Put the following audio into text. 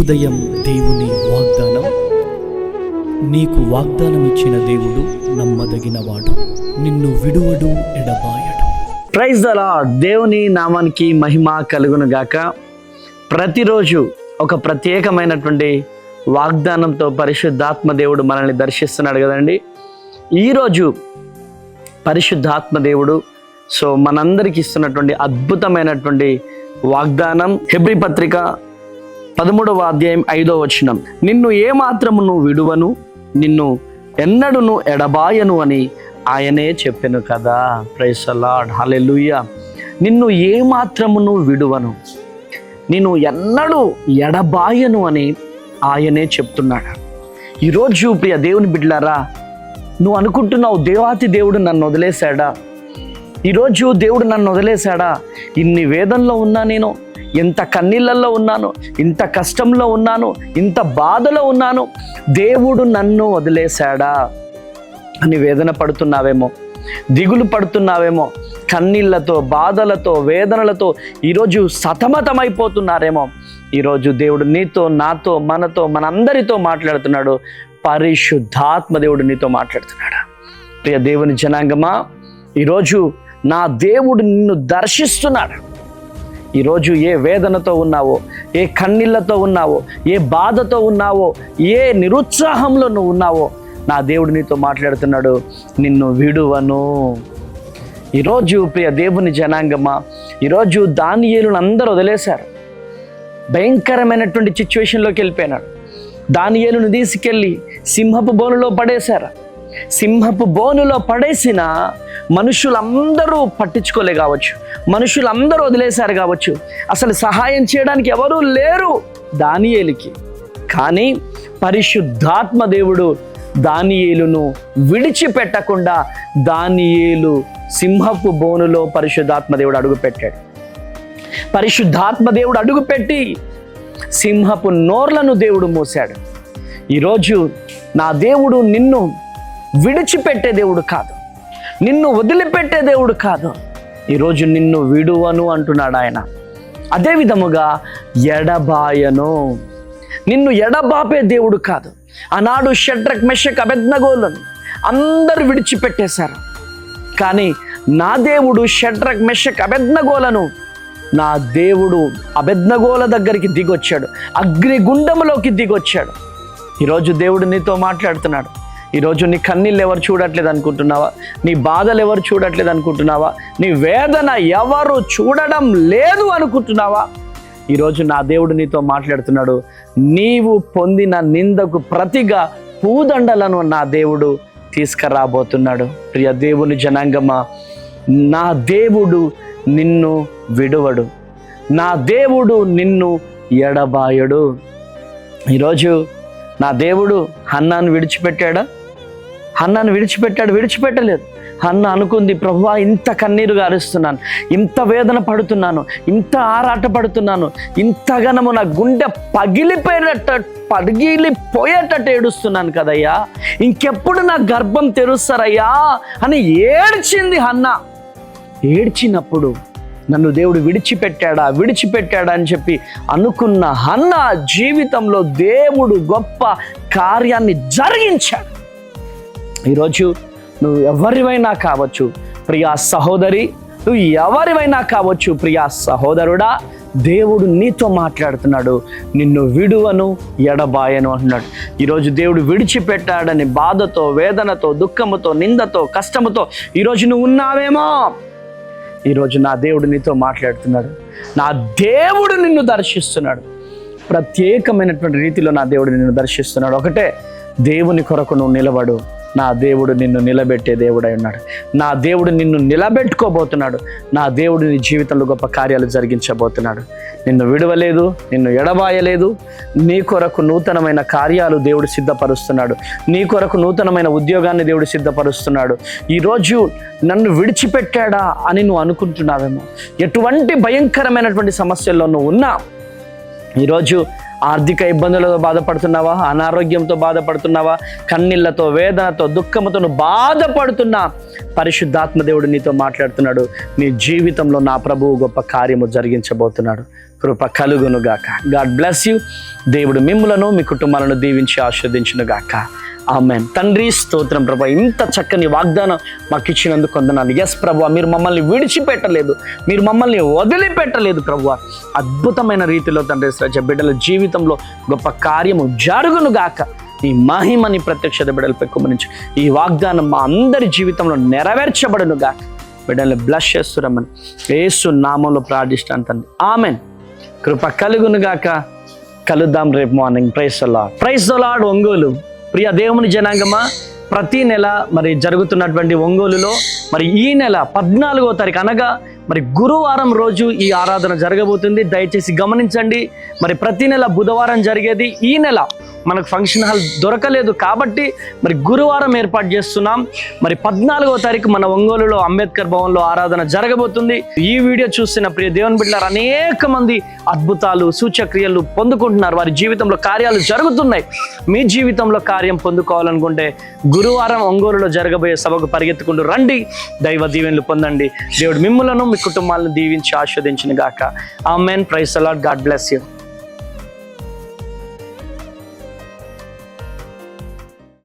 ఉదయం దేవుని వాగ్దానం. నీకు వాగ్దానం ఇచ్చిన దేవుడు నమ్మదగినవాడు, నిన్ను విడువడు, ఎడబాయడు. Praise the lord. దేవుని నామానికి మహిమ కలుగును గాక. ప్రతిరోజు ఒక ప్రత్యేకమైనటువంటి వాగ్దానంతో పరిశుద్ధాత్మ దేవుడు మనల్ని దర్శిస్తున్నాడు కదండి. ఈరోజు పరిశుద్ధాత్మ దేవుడు మనందరికి ఇస్తున్నటువంటి అద్భుతమైనటువంటి వాగ్దానం హెబ్రీ పత్రిక 13వ అధ్యాయం 5వ వచనం. నిన్ను ఏమాత్రము నువ్వు విడువను, నిన్ను ఎన్నడును ఎడబాయను అని ఆయనే చెప్పెను కదా. ప్రైజ్ ద లార్డ్, హల్లెలూయా. నిన్ను ఏమాత్రము నువ్వు విడువను, నిన్ను ఎన్నడూ ఎడబాయను అని ఆయనే చెప్తున్నాడు. ఈరోజు ప్రియ దేవుని బిడ్డలారా, నువ్వు అనుకుంటున్నావు దేవాతి దేవుడు నన్ను వదిలేశాడా, ఈరోజు దేవుడు నన్ను వదిలేశాడా, ఇన్ని వేదనలో ఉన్నా, నేను ఎంత కన్నీళ్ళల్లో ఉన్నాను, ఇంత కష్టంలో ఉన్నాను, ఇంత బాధలో ఉన్నాను, దేవుడు నన్ను వదిలేశాడా అని వేదన పడుతున్నావేమో, దిగులు పడుతున్నావేమో, కన్నీళ్లతో, బాధలతో, వేదనలతో ఈరోజు సతమతమైపోతున్నారేమో. ఈరోజు దేవుడు నీతో, నాతో, మనతో, మనందరితో మాట్లాడుతున్నాడు. పరిశుద్ధాత్మ దేవుడు నీతో మాట్లాడుతున్నాడు. ప్రియ దేవుని జనాంగమా, ఈరోజు నా దేవుడు నిన్ను దర్శిస్తున్నాడు. ఈరోజు ఏ వేదనతో ఉన్నావో, ఏ కన్నీళ్లతో ఉన్నావో, ఏ బాధతో ఉన్నావో, ఏ నిరుత్సాహంలో నువ్వు ఉన్నావో, నా దేవుడు నీతో మాట్లాడుతున్నాడు. నిన్ను విడువను. ఈరోజు ప్రియ దేవుని జనాంగమా, ఈరోజు దానియేలును అందరూ వదిలేశారు. భయంకరమైనటువంటి సిచ్యువేషన్లోకి వెళ్ళిపోయినాడు. దానియేలును తీసుకెళ్ళి సింహపు బోనులో పడేశారు. సింహపు బోనులో పడేసిన మనుషులందరూ పట్టించుకోలే కావచ్చు, మనుషులందరూ వదిలేశారు కావచ్చు, అసలు సహాయం చేయడానికి ఎవరూ లేరు దానియేలుకి. కానీ పరిశుద్ధాత్మ దేవుడు దానియేలును విడిచిపెట్టకుండా దానియేలు సింహపు బోనులో పరిశుద్ధాత్మ దేవుడు అడుగుపెట్టాడు. పరిశుద్ధాత్మ దేవుడు అడుగుపెట్టి సింహపు నోర్లను దేవుడు మూశాడు. ఈరోజు నా దేవుడు నిన్ను విడిచిపెట్టే దేవుడు కాదు, నిన్ను వదిలిపెట్టే దేవుడు కాదు. ఈరోజు నిన్ను విడువను అంటున్నాడు ఆయన. అదే విధముగా ఎడబాయను, నిన్ను ఎడబాపే దేవుడు కాదు. ఆనాడు షడ్రక్, మెషక్, అబేద్నెగోలను అందరూ విడిచిపెట్టేశారు. కానీ నా దేవుడు షడ్రక్, మెషక్, అబేద్నెగోలను, నా దేవుడు అబేద్నెగోల దగ్గరికి దిగొచ్చాడు, అగ్నిగుండములోకి దిగొచ్చాడు. ఈరోజు దేవుడు నీతో మాట్లాడుతున్నాడు. ఈరోజు నీ కన్నీళ్ళు ఎవరు చూడట్లేదు అనుకుంటున్నావా, నీ బాధలు ఎవరు చూడట్లేదు అనుకుంటున్నావా, నీ వేదన ఎవరు చూడడం లేదు అనుకుంటున్నావా, ఈరోజు నా దేవుడు నీతో మాట్లాడుతున్నాడు. నీవు పొందిన నిందకు ప్రతిగా పూదండలను నా దేవుడు తీసుకురాబోతున్నాడు. ప్రియ దేవుని జనాంగమా, నా దేవుడు నిన్ను విడువడు, నా దేవుడు నిన్ను ఎడబాయడు. ఈరోజు నా దేవుడు హన్నాను విడిచిపెట్టాడా? హన్నాను విడిచిపెట్టలేదు. హన్న అనుకుంది, ప్రభువా ఇంత కన్నీరు గారుస్తున్నాను, ఇంత వేదన పడుతున్నాను, ఇంత ఆరాట పడుతున్నాను, ఇంతగానము నా గుండె పగిలిపోయేటట్టు ఏడుస్తున్నాను కదయ్యా, ఇంకెప్పుడు నా గర్భం తెరుస్తారయ్యా అని ఏడ్చింది హన్న. ఏడ్చినప్పుడు నన్ను దేవుడు విడిచిపెట్టాడా అని చెప్పి అనుకున్న హన్న జీవితంలో దేవుడు గొప్ప కార్యాన్ని జరిగించాడు. ఈరోజు నువ్వు ఎవరివైనా కావచ్చు ప్రియా సహోదరి, నువ్వు ఎవరివైనా కావచ్చు ప్రియా సహోదరుడా, దేవుడు నీతో మాట్లాడుతున్నాడు. నిన్ను విడువను, ఎడబాయను అంటున్నాడు. ఈరోజు దేవుడు విడిచిపెట్టాడని బాధతో, వేదనతో, దుఃఖముతో, నిందతో, కష్టముతో ఈరోజు నువ్వు ఉన్నావేమో. ఈరోజు నా దేవుడు నీతో మాట్లాడుతున్నాడు. నా దేవుడు నిన్ను దర్శిస్తున్నాడు. ప్రత్యేకమైనటువంటి రీతిలో నా దేవుడు నిన్ను దర్శిస్తున్నాడు. ఒకటే, దేవుని కొరకు నువ్వు నిలబడు. నా దేవుడు నిన్ను నిలబెట్టే దేవుడై ఉన్నాడు. నా దేవుడు నిన్ను నిలబెట్టుకోబోతున్నాడు. నా దేవుడు నీ జీవితంలో గొప్ప కార్యాలు జరిగించబోతున్నాడు. నిన్ను విడవలేదు, నిన్ను ఎడబాయలేదు. నీ కొరకు నూతనమైన కార్యాలు దేవుడు సిద్ధపరుస్తున్నాడు. నీ కొరకు నూతనమైన ఉద్యోగాన్ని దేవుడు సిద్ధపరుస్తున్నాడు. ఈరోజు నన్ను విడిచిపెట్టాడా అని నువ్వు అనుకుంటున్నావేమో. ఎటువంటి భయంకరమైనటువంటి సమస్యల్లో నువ్వు ఉన్నా, ఈరోజు ఆర్థిక ఇబ్బందులతో బాధపడుతున్నావా, అనారోగ్యంతో బాధపడుతున్నావా, కన్నీళ్లతో, వేదనతో, దుఃఖంతో నువ్వు బాధపడుతున్నా, పరిశుద్ధాత్మ దేవుడు నీతో మాట్లాడుతున్నాడు. నీ జీవితంలో నా ప్రభువు గొప్ప కార్యము జరిగించబోతున్నాడు. కృప కలుగును గాక. God bless you. దేవుడు మిమ్ములను మీ కుటుంబాలను దీవించి ఆశీర్వదించును గాక. ఆమేన్. తండ్రి స్తోత్రం ప్రభా, ఇంత చక్కని వాగ్దానం మాకు ఇచ్చినందుకు వందనాలు. ఎస్ ప్రభా, మీరు మమ్మల్ని విడిచిపెట్టలేదు, మీరు మమ్మల్ని వదిలిపెట్టలేదు ప్రభా. అద్భుతమైన రీతిలో తండ్రి శ్రద్ధ బిడ్డల జీవితంలో గొప్ప కార్యము జరుగును గాక. ఈ మహిమని ప్రత్యక్షత బిడ్డలు పెక్కుమరించి ఈ వాగ్దానం మా అందరి జీవితంలో నెరవేర్చబడును గాక. బిడ్డలు బ్లెస్ చేస్తురమ్మని యేసు నామంలో ప్రార్థిస్తాను తండ్రి. ఆమేన్. కృప కలుగును గాక. కలుద్దాం రేపు morning. Praise the Lord. Praise the Lord. Ongole ప్రియ దేవుని జనాంగమా, ప్రతి నెల మరి జరుగుతున్నటువంటి ఒంగోలులో మరి ఈ నెల 14వ తారీఖు అనగా మరి గురువారం రోజు ఈ ఆరాధన జరగబోతుంది. దయచేసి గమనించండి. మరి ప్రతి నెల బుధవారం జరిగేది, ఈ నెల మనకు ఫంక్షన్ హాల్ దొరకలేదు కాబట్టి మరి గురువారం ఏర్పాటు చేస్తున్నాం. మరి 14వ తారీఖు మన ఒంగోలులో అంబేద్కర్ భవన్లో ఆరాధన జరగబోతుంది. ఈ వీడియో చూస్తున్న ప్రియ దేవుని బిడ్డలారా, అనేక మంది అద్భుతాలు సూచక్రియలు పొందుకుంటున్నారు. వారి జీవితంలో కార్యాలు జరుగుతున్నాయి. మీ జీవితంలో కార్యం పొందుకోవాలనుకుంటే గురువారం ఒంగోలులో జరగబోయే సభకు పరిగెత్తుకుంటూ రండి. దైవ దీవెనలు పొందండి. దేవుడు మిమ్ములను మీ కుటుంబాలను దీవించి ఆశీర్వదించును గాక. Amen. Praise the Lord. God bless you.